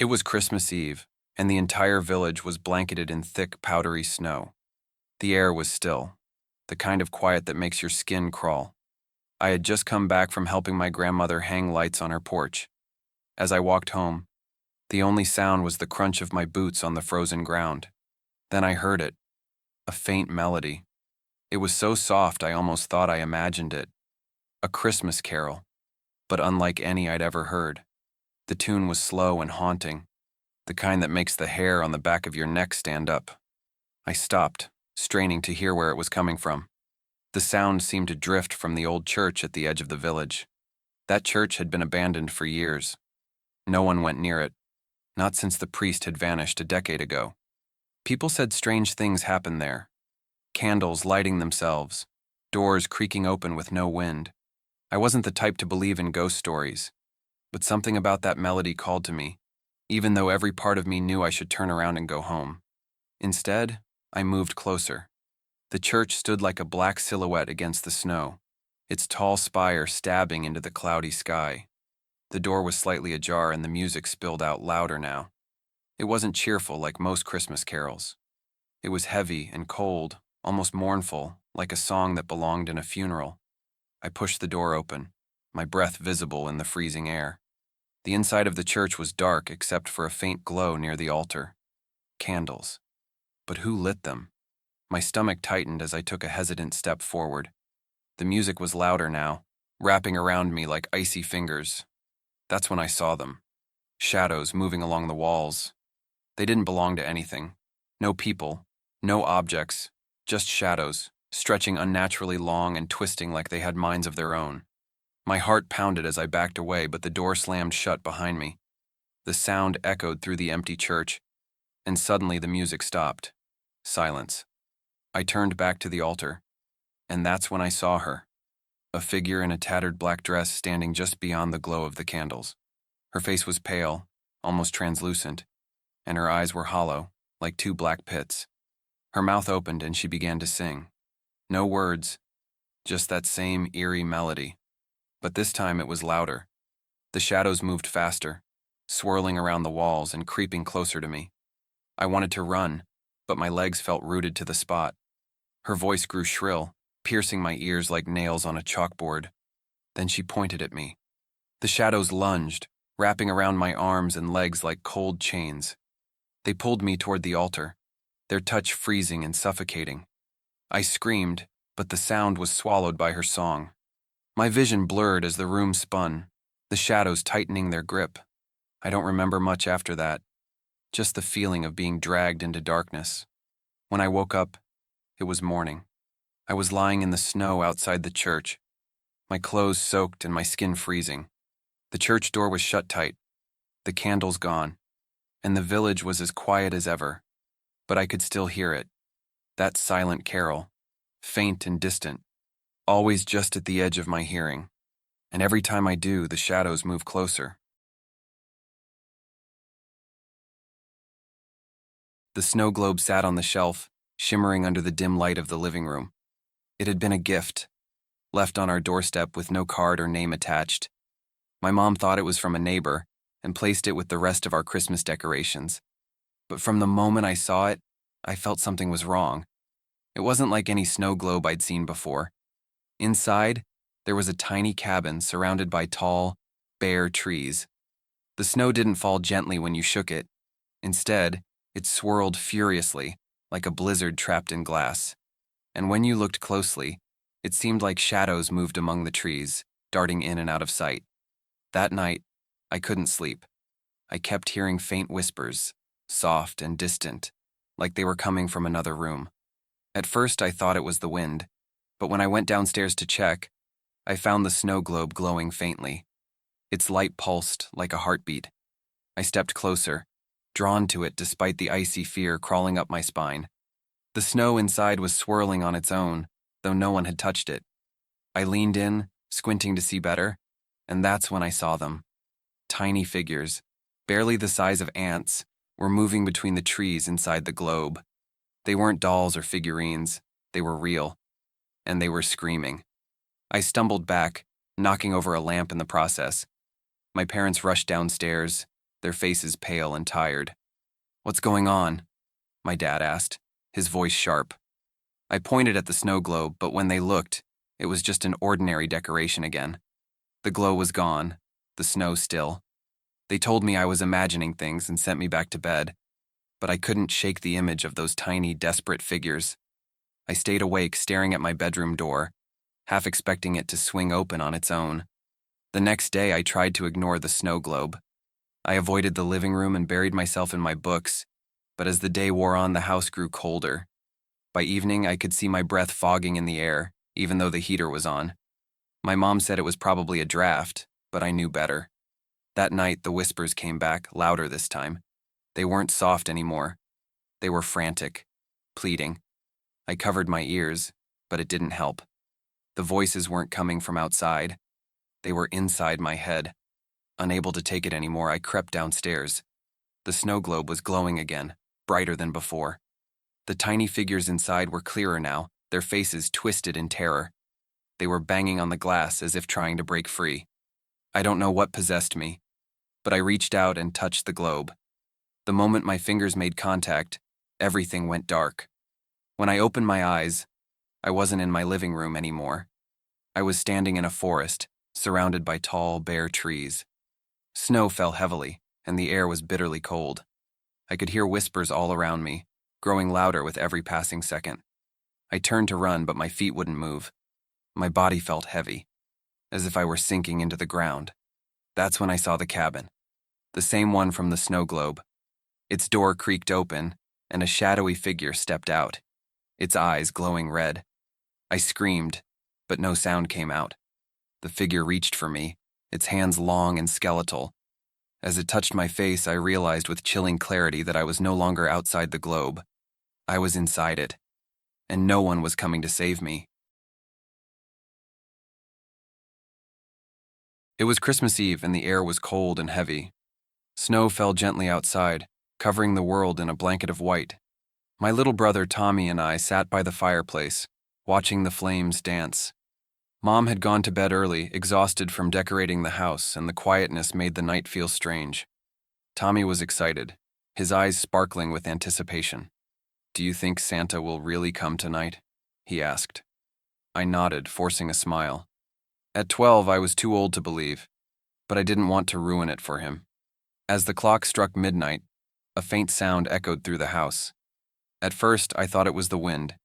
It was Christmas Eve, and the entire village was blanketed in thick, powdery snow. The air was still, the kind of quiet that makes your skin crawl. I had just come back from helping my grandmother hang lights on her porch. As I walked home, the only sound was the crunch of my boots on the frozen ground. Then I heard it, a faint melody. It was so soft I almost thought I imagined it. A Christmas carol, but unlike any I'd ever heard. The tune was slow and haunting, the kind that makes the hair on the back of your neck stand up. I stopped, straining to hear where it was coming from. The sound seemed to drift from the old church at the edge of the village. That church had been abandoned for years. No one went near it, not since the priest had vanished a decade ago. People said strange things happened there. Candles lighting themselves, doors creaking open with no wind. I wasn't the type to believe in ghost stories, but something about that melody called to me, even though every part of me knew I should turn around and go home. Instead, I moved closer. The church stood like a black silhouette against the snow, its tall spire stabbing into the cloudy sky. The door was slightly ajar and the music spilled out louder now. It wasn't cheerful like most Christmas carols. It was heavy and cold, almost mournful, like a song that belonged in a funeral. I pushed the door open, my breath visible in the freezing air. The inside of the church was dark except for a faint glow near the altar. Candles. But who lit them? My stomach tightened as I took a hesitant step forward. The music was louder now, wrapping around me like icy fingers. That's when I saw them. Shadows moving along the walls. They didn't belong to anything. No people, no objects, just shadows, stretching unnaturally long and twisting like they had minds of their own. My heart pounded as I backed away, but the door slammed shut behind me. The sound echoed through the empty church, and suddenly the music stopped. Silence. I turned back to the altar, and that's when I saw her. A figure in a tattered black dress standing just beyond the glow of the candles. Her face was pale, almost translucent, and her eyes were hollow, like two black pits. Her mouth opened and she began to sing. No words, just that same eerie melody. But this time it was louder. The shadows moved faster, swirling around the walls and creeping closer to me. I wanted to run, but my legs felt rooted to the spot. Her voice grew shrill, piercing my ears like nails on a chalkboard. Then she pointed at me. The shadows lunged, wrapping around my arms and legs like cold chains. They pulled me toward the altar, their touch freezing and suffocating. I screamed, but the sound was swallowed by her song. My vision blurred as the room spun, the shadows tightening their grip. I don't remember much after that, just the feeling of being dragged into darkness. When I woke up, it was morning. I was lying in the snow outside the church, my clothes soaked and my skin freezing. The church door was shut tight, the candles gone, and the village was as quiet as ever. But I could still hear it, that silent carol, faint and distant, always just at the edge of my hearing. And every time I do, the shadows move closer. The snow globe sat on the shelf, shimmering under the dim light of the living room. It had been a gift, left on our doorstep with no card or name attached. My mom thought it was from a neighbor and placed it with the rest of our Christmas decorations. But from the moment I saw it, I felt something was wrong. It wasn't like any snow globe I'd seen before. Inside, there was a tiny cabin surrounded by tall, bare trees. The snow didn't fall gently when you shook it. Instead, it swirled furiously, like a blizzard trapped in glass. And when you looked closely, it seemed like shadows moved among the trees, darting in and out of sight. That night, I couldn't sleep. I kept hearing faint whispers, soft and distant, like they were coming from another room. At first, I thought it was the wind, but when I went downstairs to check, I found the snow globe glowing faintly. Its light pulsed like a heartbeat. I stepped closer, drawn to it despite the icy fear crawling up my spine. The snow inside was swirling on its own, though no one had touched it. I leaned in, squinting to see better, and that's when I saw them. Tiny figures, barely the size of ants, were moving between the trees inside the globe. They weren't dolls or figurines, they were real. And they were screaming. I stumbled back, knocking over a lamp in the process. My parents rushed downstairs, their faces pale and tired. "What's going on?" my dad asked, his voice sharp. I pointed at the snow globe, but when they looked, it was just an ordinary decoration again. The glow was gone, the snow still. They told me I was imagining things and sent me back to bed, but I couldn't shake the image of those tiny, desperate figures. I stayed awake, staring at my bedroom door, half expecting it to swing open on its own. The next day, I tried to ignore the snow globe. I avoided the living room and buried myself in my books, but as the day wore on, the house grew colder. By evening, I could see my breath fogging in the air, even though the heater was on. My mom said it was probably a draft, but I knew better. That night, the whispers came back, louder this time. They weren't soft anymore. They were frantic, pleading. I covered my ears, but it didn't help. The voices weren't coming from outside. They were inside my head. Unable to take it anymore, I crept downstairs. The snow globe was glowing again, brighter than before. The tiny figures inside were clearer now, their faces twisted in terror. They were banging on the glass as if trying to break free. I don't know what possessed me, but I reached out and touched the globe. The moment my fingers made contact, everything went dark. When I opened my eyes, I wasn't in my living room anymore. I was standing in a forest, surrounded by tall, bare trees. Snow fell heavily, and the air was bitterly cold. I could hear whispers all around me, growing louder with every passing second. I turned to run, but my feet wouldn't move. My body felt heavy, as if I were sinking into the ground. That's when I saw the cabin, the same one from the snow globe. Its door creaked open, and a shadowy figure stepped out, its eyes glowing red. I screamed, but no sound came out. The figure reached for me, its hands long and skeletal. As it touched my face, I realized with chilling clarity that I was no longer outside the globe. I was inside it, and no one was coming to save me. It was Christmas Eve, and the air was cold and heavy. Snow fell gently outside, covering the world in a blanket of white. My little brother Tommy and I sat by the fireplace, watching the flames dance. Mom had gone to bed early, exhausted from decorating the house, and the quietness made the night feel strange. Tommy was excited, his eyes sparkling with anticipation. "Do you think Santa will really come tonight?" he asked. I nodded, forcing a smile. At 12, I was too old to believe, but I didn't want to ruin it for him. As the clock struck midnight, a faint sound echoed through the house. At first, I thought it was the wind,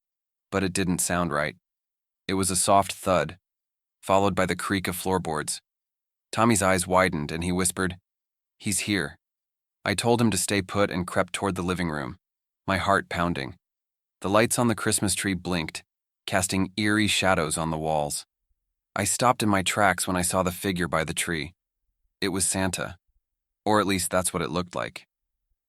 but it didn't sound right. It was a soft thud, followed by the creak of floorboards. Tommy's eyes widened, and he whispered, "He's here." I told him to stay put and crept toward the living room, my heart pounding. The lights on the Christmas tree blinked, casting eerie shadows on the walls. I stopped in my tracks when I saw the figure by the tree. It was Santa, or at least that's what it looked like.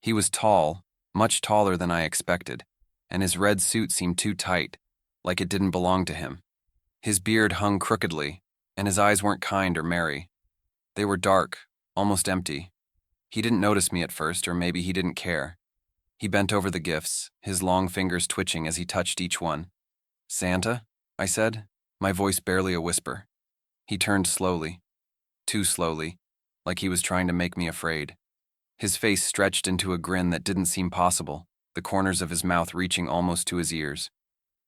He was tall, much taller than I expected, and his red suit seemed too tight, like it didn't belong to him. His beard hung crookedly, and his eyes weren't kind or merry. They were dark, almost empty. He didn't notice me at first, or maybe he didn't care. He bent over the gifts, his long fingers twitching as he touched each one. "Santa?" I said, my voice barely a whisper. He turned slowly, too slowly, like he was trying to make me afraid. His face stretched into a grin that didn't seem possible, the corners of his mouth reaching almost to his ears.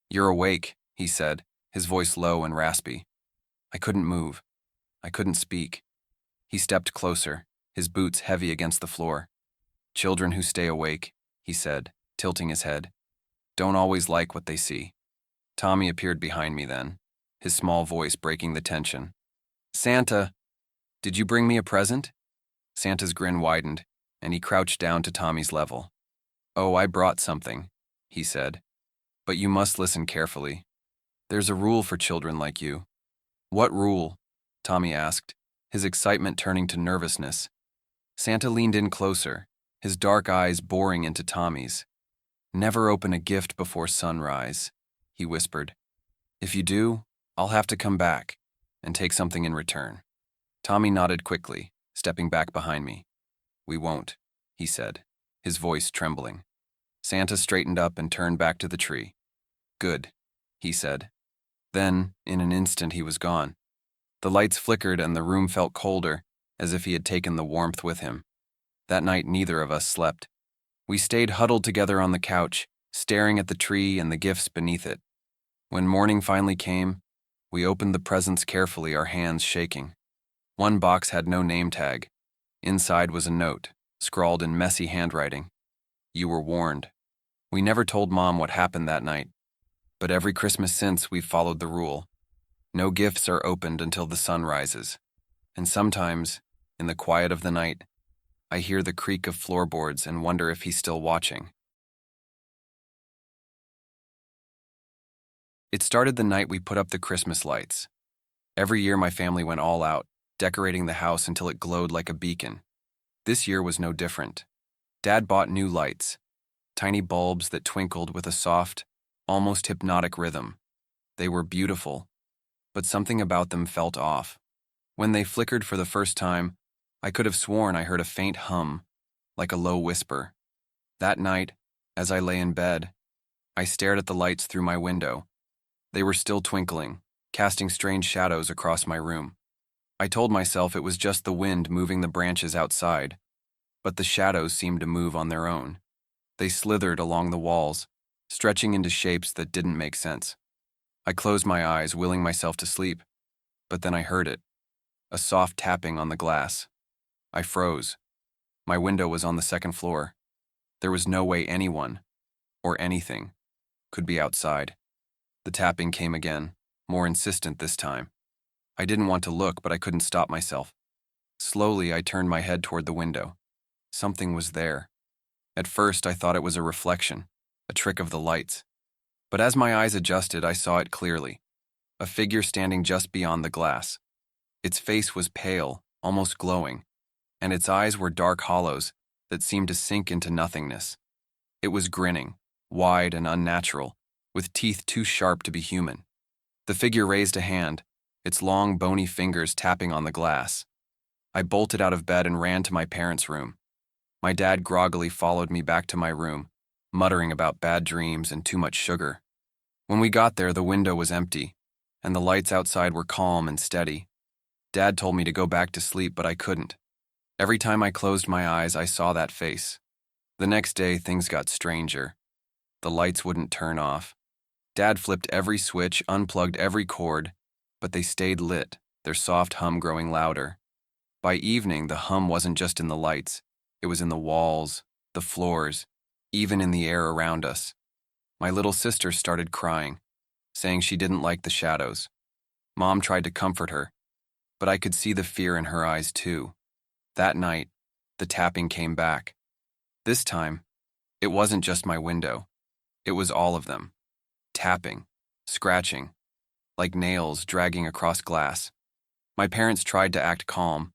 "You're awake," he said, his voice low and raspy. I couldn't move. I couldn't speak. He stepped closer, his boots heavy against the floor. "Children who stay awake," he said, tilting his head, "don't always like what they see." Tommy appeared behind me then, his small voice breaking the tension. "Santa, did you bring me a present?" Santa's grin widened, and he crouched down to Tommy's level. "Oh, I brought something," he said. "But you must listen carefully. There's a rule for children like you." "What rule?" Tommy asked, his excitement turning to nervousness. Santa leaned in closer, his dark eyes boring into Tommy's. "Never open a gift before sunrise," he whispered. "If you do, I'll have to come back and take something in return." Tommy nodded quickly, stepping back behind me. "We won't," he said, his voice trembling. Santa straightened up and turned back to the tree. "Good," he said. Then, in an instant, he was gone. The lights flickered and the room felt colder, as if he had taken the warmth with him. That night, neither of us slept. We stayed huddled together on the couch, staring at the tree and the gifts beneath it. When morning finally came, we opened the presents carefully, our hands shaking. One box had no name tag. Inside was a note, scrawled in messy handwriting. You were warned. We never told Mom what happened that night, but every Christmas since we've followed the rule. No gifts are opened until the sun rises. And sometimes, in the quiet of the night, I hear the creak of floorboards and wonder if he's still watching. It started the night we put up the Christmas lights. Every year my family went all out, decorating the house until it glowed like a beacon. This year was no different. Dad bought new lights, tiny bulbs that twinkled with a soft, almost hypnotic rhythm. They were beautiful, but something about them felt off. When they flickered for the first time, I could have sworn I heard a faint hum, like a low whisper. That night, as I lay in bed, I stared at the lights through my window. They were still twinkling, casting strange shadows across my room. I told myself it was just the wind moving the branches outside, but the shadows seemed to move on their own. They slithered along the walls, stretching into shapes that didn't make sense. I closed my eyes, willing myself to sleep, but then I heard it, a soft tapping on the glass. I froze. My window was on the second floor. There was no way anyone, or anything, could be outside. The tapping came again, more insistent this time. I didn't want to look, but I couldn't stop myself. Slowly, I turned my head toward the window. Something was there. At first, I thought it was a reflection, a trick of the lights. But as my eyes adjusted, I saw it clearly. A figure standing just beyond the glass. Its face was pale, almost glowing, and its eyes were dark hollows that seemed to sink into nothingness. It was grinning, wide and unnatural, with teeth too sharp to be human. The figure raised a hand, its long, bony fingers tapping on the glass. I bolted out of bed and ran to my parents' room. My dad groggily followed me back to my room, muttering about bad dreams and too much sugar. When we got there, the window was empty, and the lights outside were calm and steady. Dad told me to go back to sleep, but I couldn't. Every time I closed my eyes, I saw that face. The next day, things got stranger. The lights wouldn't turn off. Dad flipped every switch, unplugged every cord, but they stayed lit, their soft hum growing louder. By evening, the hum wasn't just in the lights. It was in the walls, the floors, even in the air around us. My little sister started crying, saying she didn't like the shadows. Mom tried to comfort her, but I could see the fear in her eyes too. That night, the tapping came back. This time, it wasn't just my window. It was all of them. Tapping, scratching, like nails dragging across glass. My parents tried to act calm,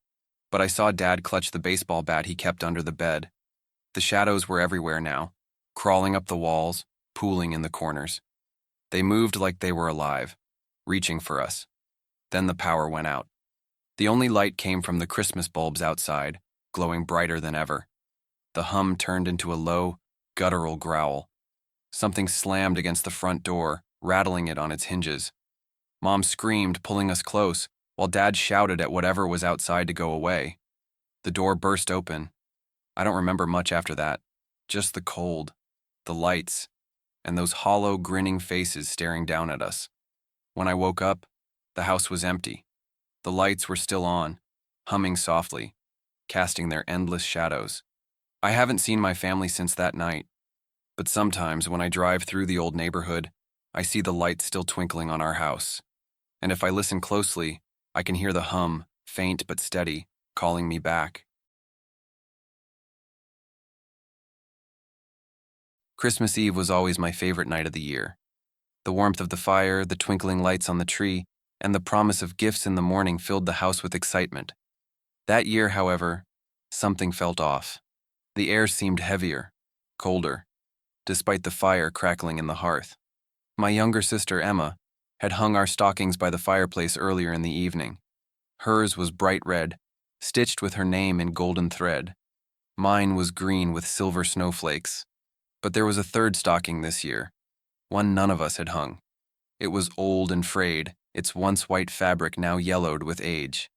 but I saw Dad clutch the baseball bat he kept under the bed. The shadows were everywhere now, crawling up the walls, pooling in the corners. They moved like they were alive, reaching for us. Then the power went out. The only light came from the Christmas bulbs outside, glowing brighter than ever. The hum turned into a low, guttural growl. Something slammed against the front door, rattling it on its hinges. Mom screamed, pulling us close, while Dad shouted at whatever was outside to go away. The door burst open. I don't remember much after that, just the cold, the lights, and those hollow, grinning faces staring down at us. When I woke up, the house was empty. The lights were still on, humming softly, casting their endless shadows. I haven't seen my family since that night, but sometimes when I drive through the old neighborhood, I see the lights still twinkling on our house. And if I listen closely, I can hear the hum, faint but steady, calling me back. Christmas Eve was always my favorite night of the year. The warmth of the fire, the twinkling lights on the tree, and the promise of gifts in the morning filled the house with excitement. That year, however, something felt off. The air seemed heavier, colder, despite the fire crackling in the hearth. My younger sister, Emma, had hung our stockings by the fireplace earlier in the evening. Hers was bright red, stitched with her name in golden thread. Mine was green with silver snowflakes. But there was a third stocking this year, one none of us had hung. It was old and frayed, its once white fabric now yellowed with age.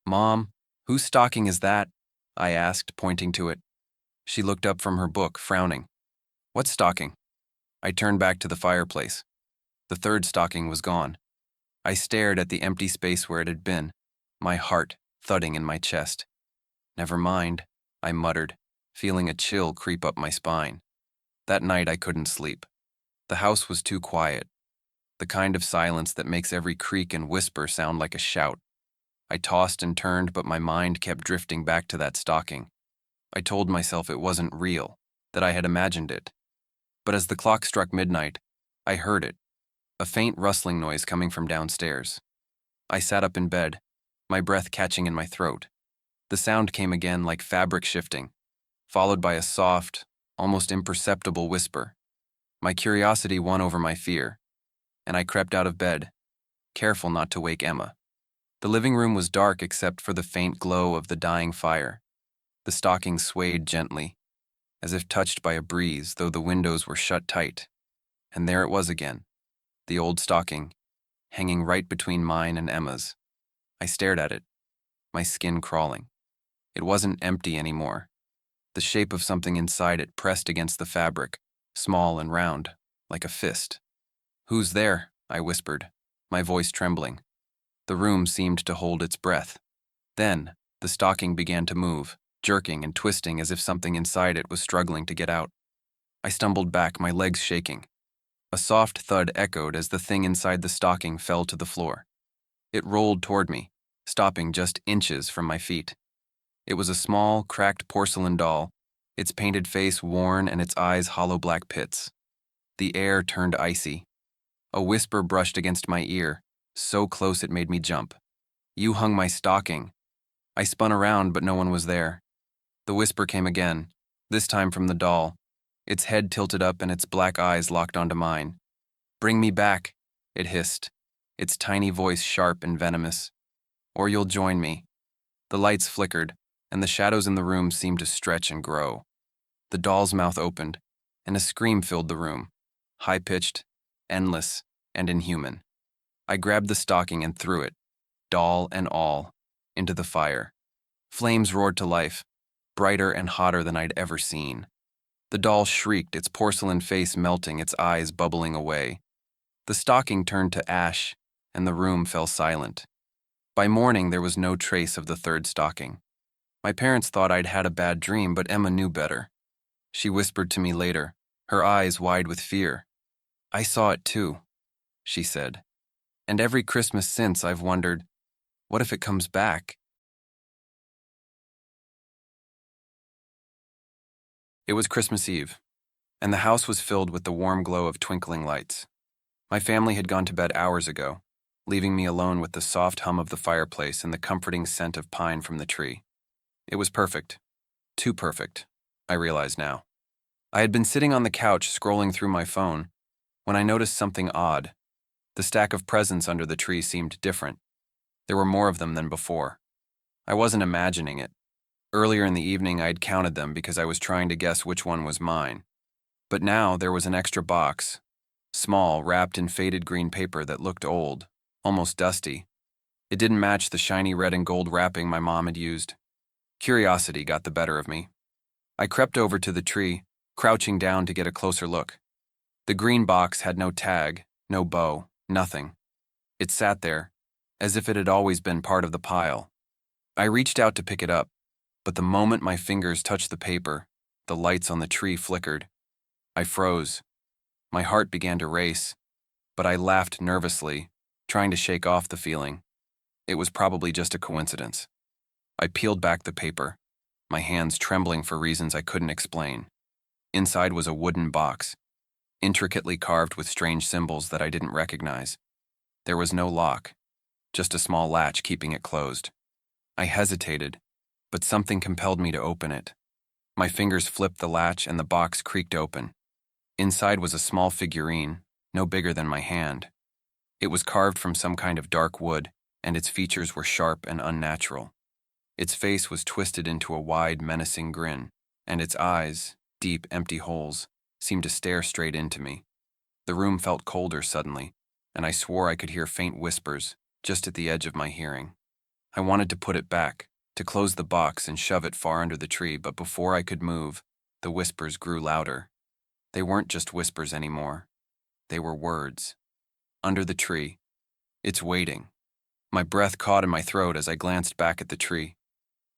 "Mom, whose stocking is that?" I asked, pointing to it. She looked up from her book, frowning. What stocking? I turned back to the fireplace. The third stocking was gone. I stared at the empty space where it had been, my heart thudding in my chest. Never mind, I muttered, feeling a chill creep up my spine. That night I couldn't sleep. The house was too quiet, the kind of silence that makes every creak and whisper sound like a shout. I tossed and turned, but my mind kept drifting back to that stocking. I told myself it wasn't real, that I had imagined it. But as the clock struck midnight, I heard it, a faint rustling noise coming from downstairs. I sat up in bed, my breath catching in my throat. The sound came again like fabric shifting, followed by a soft, almost imperceptible whisper. My curiosity won over my fear, and I crept out of bed, careful not to wake Emma. The living room was dark except for the faint glow of the dying fire. The stocking swayed gently, as if touched by a breeze, though the windows were shut tight. And there it was again, the old stocking, hanging right between mine and Emma's. I stared at it, my skin crawling. It wasn't empty anymore. The shape of something inside it pressed against the fabric, small and round, like a fist. "Who's there?" I whispered, my voice trembling. The room seemed to hold its breath. Then, the stocking began to move, jerking and twisting as if something inside it was struggling to get out. I stumbled back, my legs shaking. A soft thud echoed as the thing inside the stocking fell to the floor. It rolled toward me, stopping just inches from my feet. It was a small, cracked porcelain doll, its painted face worn and its eyes hollow black pits. The air turned icy. A whisper brushed against my ear, so close it made me jump. "You hung my stocking." I spun around, but no one was there. The whisper came again, this time from the doll, its head tilted up and its black eyes locked onto mine. "Bring me back," it hissed, its tiny voice sharp and venomous. "Or you'll join me." The lights flickered, and the shadows in the room seemed to stretch and grow. The doll's mouth opened, and a scream filled the room, high-pitched, endless, and inhuman. I grabbed the stocking and threw it, doll and all, into the fire. Flames roared to life, brighter and hotter than I'd ever seen. The doll shrieked, its porcelain face melting, its eyes bubbling away. The stocking turned to ash, and the room fell silent. By morning, there was no trace of the third stocking. My parents thought I'd had a bad dream, but Emma knew better. She whispered to me later, her eyes wide with fear. "I saw it too," she said. "And every Christmas since, I've wondered, what if it comes back?" It was Christmas Eve, and the house was filled with the warm glow of twinkling lights. My family had gone to bed hours ago, leaving me alone with the soft hum of the fireplace and the comforting scent of pine from the tree. It was perfect. Too perfect, I realize now. I had been sitting on the couch scrolling through my phone when I noticed something odd. The stack of presents under the tree seemed different. There were more of them than before. I wasn't imagining it. Earlier in the evening, I had counted them because I was trying to guess which one was mine. But now there was an extra box, small, wrapped in faded green paper that looked old, almost dusty. It didn't match the shiny red and gold wrapping my mom had used. Curiosity got the better of me. I crept over to the tree, crouching down to get a closer look. The green box had no tag, no bow, nothing. It sat there, as if it had always been part of the pile. I reached out to pick it up, but the moment my fingers touched the paper, the lights on the tree flickered. I froze. My heart began to race, but I laughed nervously, trying to shake off the feeling. It was probably just a coincidence. I peeled back the paper, my hands trembling for reasons I couldn't explain. Inside was a wooden box, intricately carved with strange symbols that I didn't recognize. There was no lock, just a small latch keeping it closed. I hesitated, but something compelled me to open it. My fingers flipped the latch and the box creaked open. Inside was a small figurine, no bigger than my hand. It was carved from some kind of dark wood, and its features were sharp and unnatural. Its face was twisted into a wide, menacing grin, and its eyes, deep, empty holes, seemed to stare straight into me. The room felt colder suddenly, and I swore I could hear faint whispers just at the edge of my hearing. I wanted to put it back, to close the box and shove it far under the tree, but before I could move, the whispers grew louder. They weren't just whispers anymore. They were words. Under the tree. It's waiting. My breath caught in my throat as I glanced back at the tree.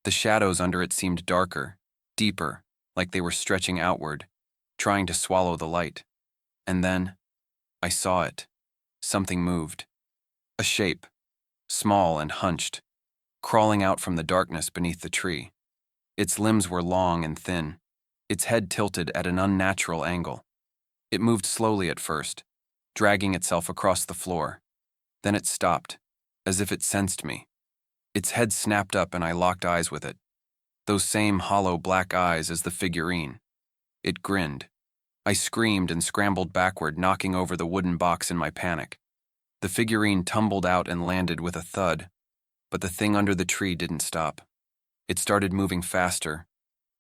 The shadows under it seemed darker, deeper, like they were stretching outward, trying to swallow the light. And then, I saw it. Something moved. A shape, small and hunched, crawling out from the darkness beneath the tree. Its limbs were long and thin, its head tilted at an unnatural angle. It moved slowly at first, dragging itself across the floor. Then it stopped, as if it sensed me. Its head snapped up and I locked eyes with it. Those same hollow black eyes as the figurine. It grinned. I screamed and scrambled backward, knocking over the wooden box in my panic. The figurine tumbled out and landed with a thud, but the thing under the tree didn't stop. It started moving faster,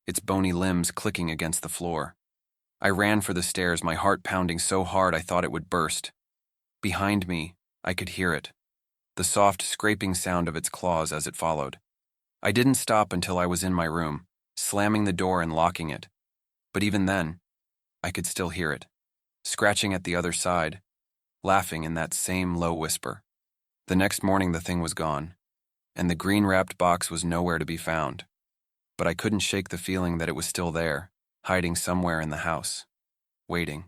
its bony limbs clicking against the floor. I ran for the stairs, my heart pounding so hard I thought it would burst. Behind me, I could hear it, the soft scraping sound of its claws as it followed. I didn't stop until I was in my room, slamming the door and locking it. But even then, I could still hear it, scratching at the other side, laughing in that same low whisper. The next morning the thing was gone, and the green-wrapped box was nowhere to be found. But I couldn't shake the feeling that it was still there, hiding somewhere in the house, waiting.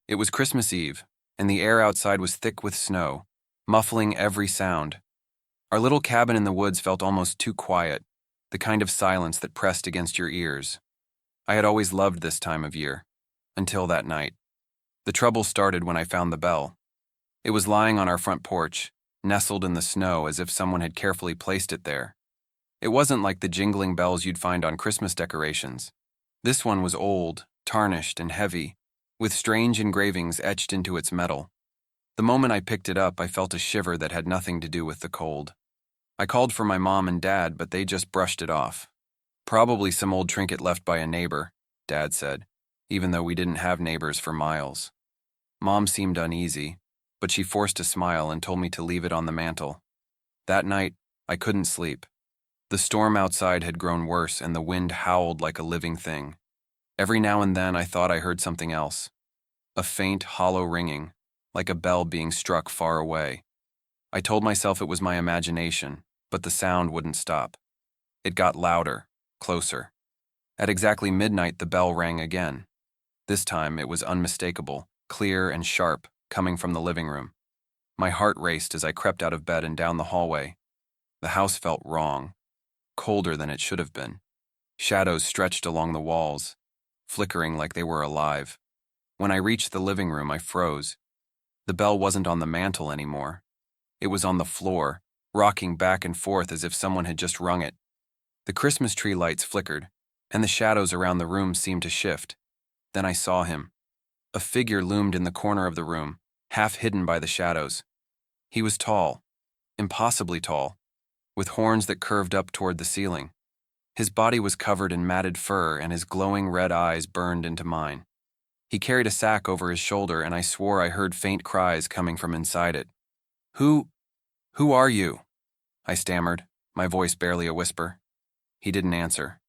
It was Christmas Eve, and the air outside was thick with snow, muffling every sound. Our little cabin in the woods felt almost too quiet, the kind of silence that pressed against your ears. I had always loved this time of year, until that night. The trouble started when I found the bell. It was lying on our front porch, nestled in the snow as if someone had carefully placed it there. It wasn't like the jingling bells you'd find on Christmas decorations. This one was old, tarnished, and heavy, with strange engravings etched into its metal. The moment I picked it up, I felt a shiver that had nothing to do with the cold. I called for my mom and dad, but they just brushed it off. Probably some old trinket left by a neighbor, Dad said, even though we didn't have neighbors for miles. Mom seemed uneasy, but she forced a smile and told me to leave it on the mantel. That night, I couldn't sleep. The storm outside had grown worse and the wind howled like a living thing. Every now and then I thought I heard something else. A faint, hollow ringing, like a bell being struck far away. I told myself it was my imagination, but the sound wouldn't stop. It got louder, closer. At exactly midnight, the bell rang again. This time, it was unmistakable, clear and sharp, coming from the living room. My heart raced as I crept out of bed and down the hallway. The house felt wrong, colder than it should have been. Shadows stretched along the walls, flickering like they were alive. When I reached the living room, I froze. The bell wasn't on the mantel anymore. It was on the floor, rocking back and forth as if someone had just rung it. The Christmas tree lights flickered, and the shadows around the room seemed to shift. Then I saw him. A figure loomed in the corner of the room, half hidden by the shadows. He was tall, impossibly tall, with horns that curved up toward the ceiling. His body was covered in matted fur and his glowing red eyes burned into mine. He carried a sack over his shoulder and I swore I heard faint cries coming from inside it. Who are you?" I stammered, my voice barely a whisper. He didn't answer.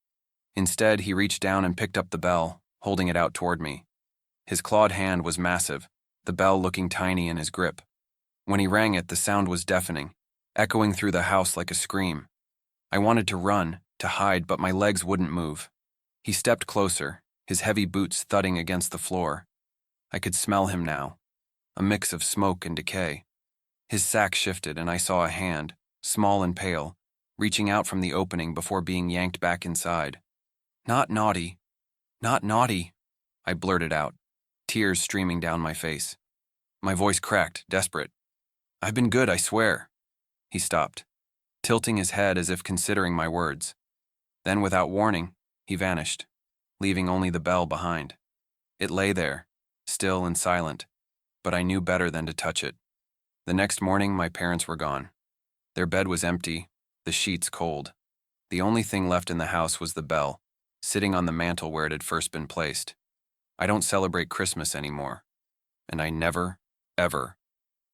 Instead, he reached down and picked up the bell, holding it out toward me. His clawed hand was massive, the bell looking tiny in his grip. When he rang it, the sound was deafening, echoing through the house like a scream. I wanted to run, to hide, but my legs wouldn't move. He stepped closer, his heavy boots thudding against the floor. I could smell him now, a mix of smoke and decay. His sack shifted and I saw a hand, small and pale, reaching out from the opening before being yanked back inside. "Not naughty. Not naughty," I blurted out, tears streaming down my face. My voice cracked, desperate. "I've been good, I swear." He stopped, tilting his head as if considering my words. Then, without warning, he vanished, leaving only the bell behind. It lay there, still and silent, but I knew better than to touch it. The next morning, my parents were gone. Their bed was empty, the sheets cold. The only thing left in the house was the bell, sitting on the mantel where it had first been placed. I don't celebrate Christmas anymore, and I never, ever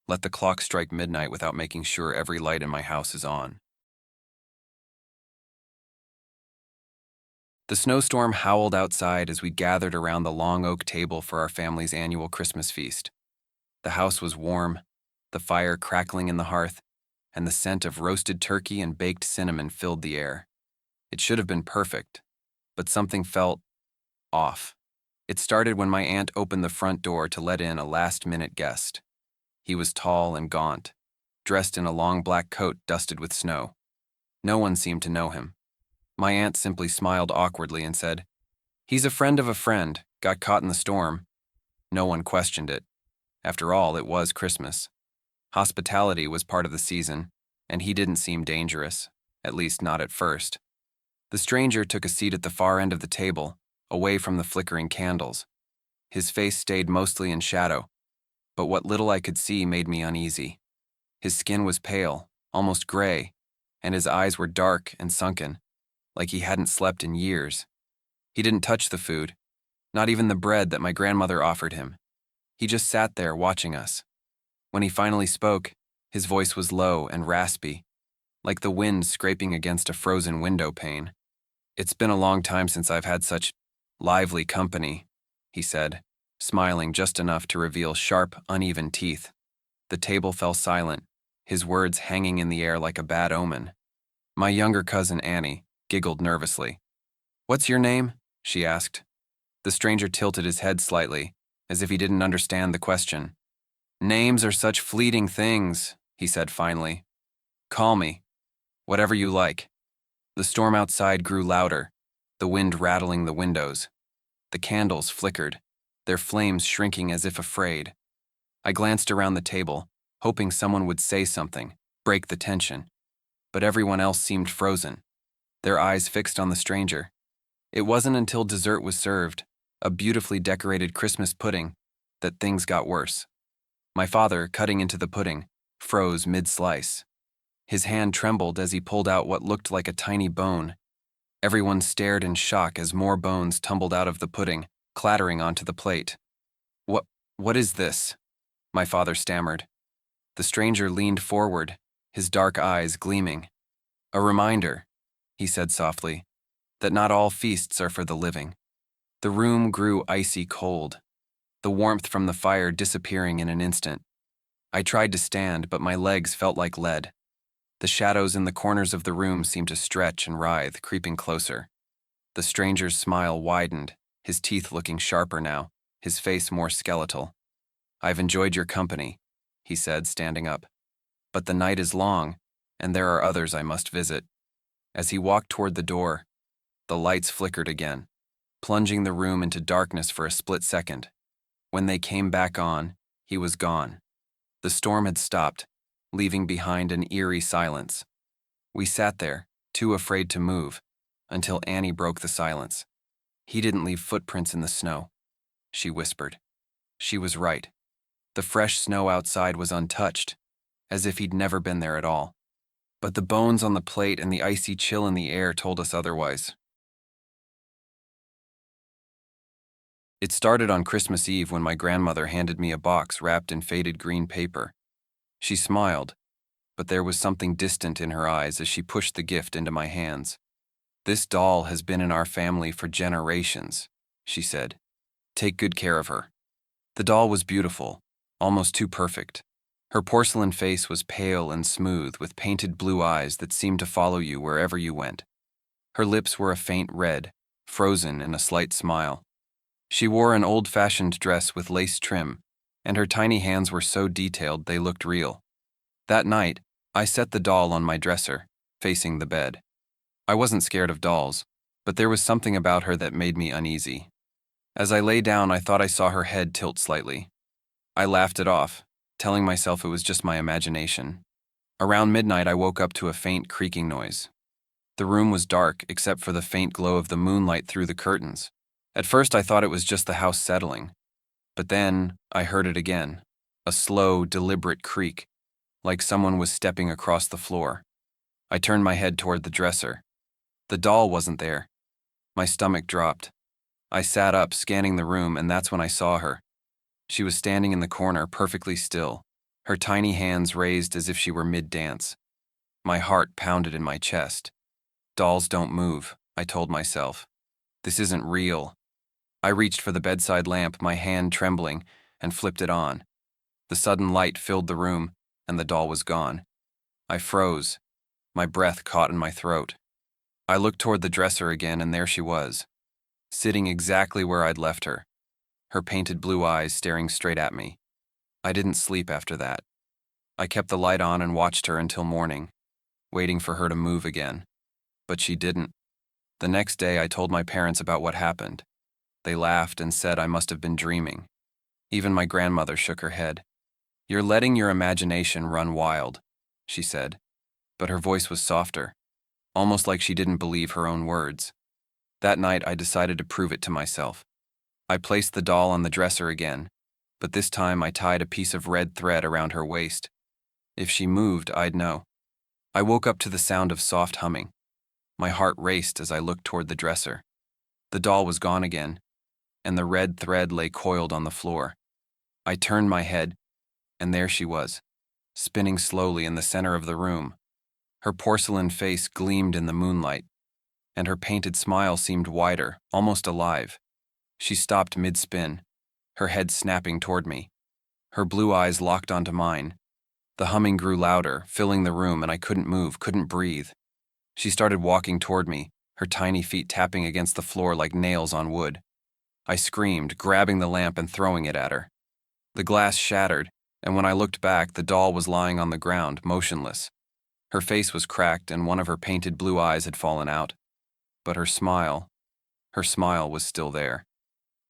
Let the clock strike midnight without making sure every light in my house is on. The snowstorm howled outside as we gathered around the long oak table for our family's annual Christmas feast. The house was warm, the fire crackling in the hearth, and the scent of roasted turkey and baked cinnamon filled the air. It should have been perfect, but something felt off. It started when my aunt opened the front door to let in a last-minute guest. He was tall and gaunt, dressed in a long black coat dusted with snow. No one seemed to know him. My aunt simply smiled awkwardly and said, "He's a friend of a friend, got caught in the storm." No one questioned it. After all, it was Christmas. Hospitality was part of the season, and he didn't seem dangerous, at least not at first. The stranger took a seat at the far end of the table, away from the flickering candles. His face stayed mostly in shadow, but what little I could see made me uneasy. His skin was pale, almost gray, and his eyes were dark and sunken, like he hadn't slept in years. He didn't touch the food, not even the bread that my grandmother offered him. He just sat there watching us. When he finally spoke, his voice was low and raspy, like the wind scraping against a frozen window pane. "It's been a long time since I've had such lively company," he said, smiling just enough to reveal sharp, uneven teeth. The table fell silent, his words hanging in the air like a bad omen. My younger cousin Annie giggled nervously. "What's your name?" she asked. The stranger tilted his head slightly, as if he didn't understand the question. "Names are such fleeting things," he said finally. "Call me whatever you like." The storm outside grew louder, the wind rattling the windows. The candles flickered, their flames shrinking as if afraid. I glanced around the table, hoping someone would say something, break the tension. But everyone else seemed frozen, their eyes fixed on the stranger. It wasn't until dessert was served, a beautifully decorated Christmas pudding, that things got worse. My father, cutting into the pudding, froze mid-slice. His hand trembled as he pulled out what looked like a tiny bone. Everyone stared in shock as more bones tumbled out of the pudding, clattering onto the plate. What is this?" my father stammered. The stranger leaned forward, his dark eyes gleaming. "A reminder," he said softly, "that not all feasts are for the living." The room grew icy cold, the warmth from the fire disappearing in an instant. I tried to stand, but my legs felt like lead. The shadows in the corners of the room seemed to stretch and writhe, creeping closer. The stranger's smile widened, his teeth looking sharper now, his face more skeletal. "I've enjoyed your company," he said, standing up. "But the night is long, and there are others I must visit." As he walked toward the door, the lights flickered again, plunging the room into darkness for a split second. When they came back on, he was gone. The storm had stopped, leaving behind an eerie silence. We sat there, too afraid to move, until Annie broke the silence. "He didn't leave footprints in the snow," she whispered. She was right. The fresh snow outside was untouched, as if he'd never been there at all. But the bones on the plate and the icy chill in the air told us otherwise. It started on Christmas Eve when my grandmother handed me a box wrapped in faded green paper. She smiled, but there was something distant in her eyes as she pushed the gift into my hands. "This doll has been in our family for generations," she said. "Take good care of her." The doll was beautiful, almost too perfect. Her porcelain face was pale and smooth, with painted blue eyes that seemed to follow you wherever you went. Her lips were a faint red, frozen in a slight smile. She wore an old-fashioned dress with lace trim, and her tiny hands were so detailed they looked real. That night, I set the doll on my dresser, facing the bed. I wasn't scared of dolls, but there was something about her that made me uneasy. As I lay down, I thought I saw her head tilt slightly. I laughed it off, telling myself it was just my imagination. Around midnight, I woke up to a faint creaking noise. The room was dark except for the faint glow of the moonlight through the curtains. At first, I thought it was just the house settling. But then, I heard it again, a slow, deliberate creak, like someone was stepping across the floor. I turned my head toward the dresser. The doll wasn't there. My stomach dropped. I sat up, scanning the room, and that's when I saw her. She was standing in the corner, perfectly still, her tiny hands raised as if she were mid-dance. My heart pounded in my chest. Dolls don't move, I told myself. This isn't real. I reached for the bedside lamp, my hand trembling, and flipped it on. The sudden light filled the room, and the doll was gone. I froze. My breath caught in my throat. I looked toward the dresser again, and there she was, sitting exactly where I'd left her, her painted blue eyes staring straight at me. I didn't sleep after that. I kept the light on and watched her until morning, waiting for her to move again. But she didn't. The next day, I told my parents about what happened. They laughed and said I must have been dreaming. Even my grandmother shook her head. "You're letting your imagination run wild," she said. But her voice was softer, almost like she didn't believe her own words. That night, I decided to prove it to myself. I placed the doll on the dresser again, but this time I tied a piece of red thread around her waist. If she moved, I'd know. I woke up to the sound of soft humming. My heart raced as I looked toward the dresser. The doll was gone again, and the red thread lay coiled on the floor. I turned my head, and there she was, spinning slowly in the center of the room. Her porcelain face gleamed in the moonlight, and her painted smile seemed wider, almost alive. She stopped mid-spin, her head snapping toward me. Her blue eyes locked onto mine. The humming grew louder, filling the room, and I couldn't move, couldn't breathe. She started walking toward me, her tiny feet tapping against the floor like nails on wood. I screamed, grabbing the lamp and throwing it at her. The glass shattered, and when I looked back, the doll was lying on the ground, motionless. Her face was cracked, and one of her painted blue eyes had fallen out. But her smile was still there.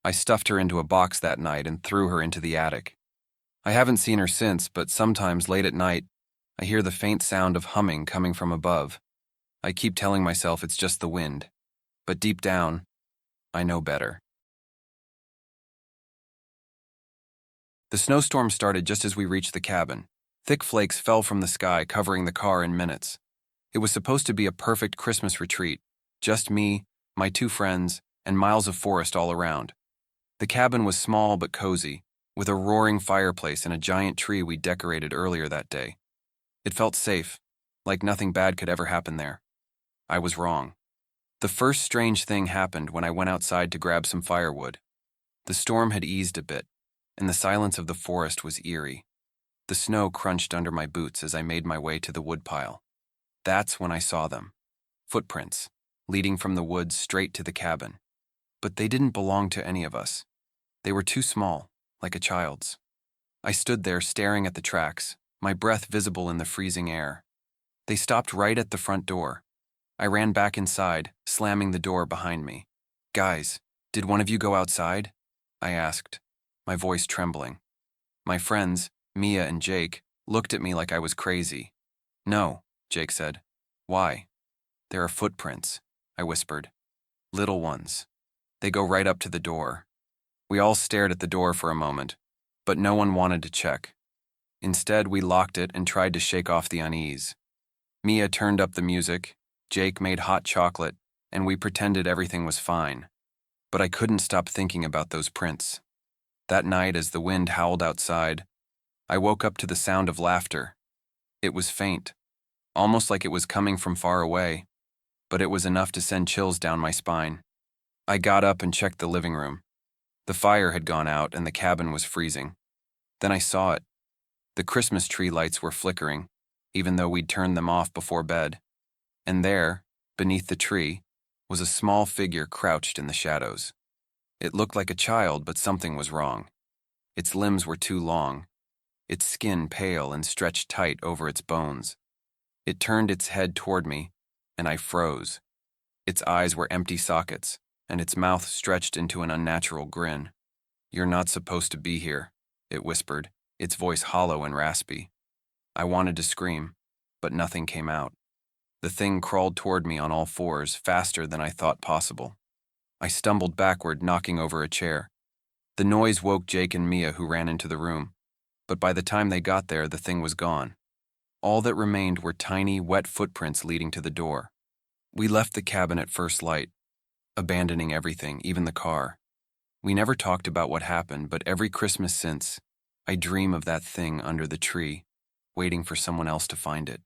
I stuffed her into a box that night and threw her into the attic. I haven't seen her since, but sometimes late at night, I hear the faint sound of humming coming from above. I keep telling myself it's just the wind, but deep down, I know better. The snowstorm started just as we reached the cabin. Thick flakes fell from the sky, covering the car in minutes. It was supposed to be a perfect Christmas retreat, just me, my two friends, and miles of forest all around. The cabin was small but cozy, with a roaring fireplace and a giant tree we decorated earlier that day. It felt safe, like nothing bad could ever happen there. I was wrong. The first strange thing happened when I went outside to grab some firewood. The storm had eased a bit, and the silence of the forest was eerie. The snow crunched under my boots as I made my way to the woodpile. That's when I saw them. Footprints, leading from the woods straight to the cabin. But they didn't belong to any of us. They were too small, like a child's. I stood there staring at the tracks, my breath visible in the freezing air. They stopped right at the front door. I ran back inside, slamming the door behind me. "Guys, did one of you go outside?" I asked, my voice trembling. My friends, Mia and Jake, looked at me like I was crazy. "No," Jake said. "Why?" "There are footprints," I whispered. "Little ones. They go right up to the door." We all stared at the door for a moment, but no one wanted to check. Instead, we locked it and tried to shake off the unease. Mia turned up the music, Jake made hot chocolate, and we pretended everything was fine. But I couldn't stop thinking about those prints. That night, as the wind howled outside, I woke up to the sound of laughter. It was faint, almost like it was coming from far away, but it was enough to send chills down my spine. I got up and checked the living room. The fire had gone out and the cabin was freezing. Then I saw it. The Christmas tree lights were flickering, even though we'd turned them off before bed. And there, beneath the tree, was a small figure crouched in the shadows. It looked like a child, but something was wrong. Its limbs were too long, its skin pale and stretched tight over its bones. It turned its head toward me, and I froze. Its eyes were empty sockets, and its mouth stretched into an unnatural grin. "You're not supposed to be here," it whispered, its voice hollow and raspy. I wanted to scream, but nothing came out. The thing crawled toward me on all fours, faster than I thought possible. I stumbled backward, knocking over a chair. The noise woke Jake and Mia, who ran into the room. But by the time they got there, the thing was gone. All that remained were tiny, wet footprints leading to the door. We left the cabin at first light, abandoning everything, even the car. We never talked about what happened, but every Christmas since, I dream of that thing under the tree, waiting for someone else to find it.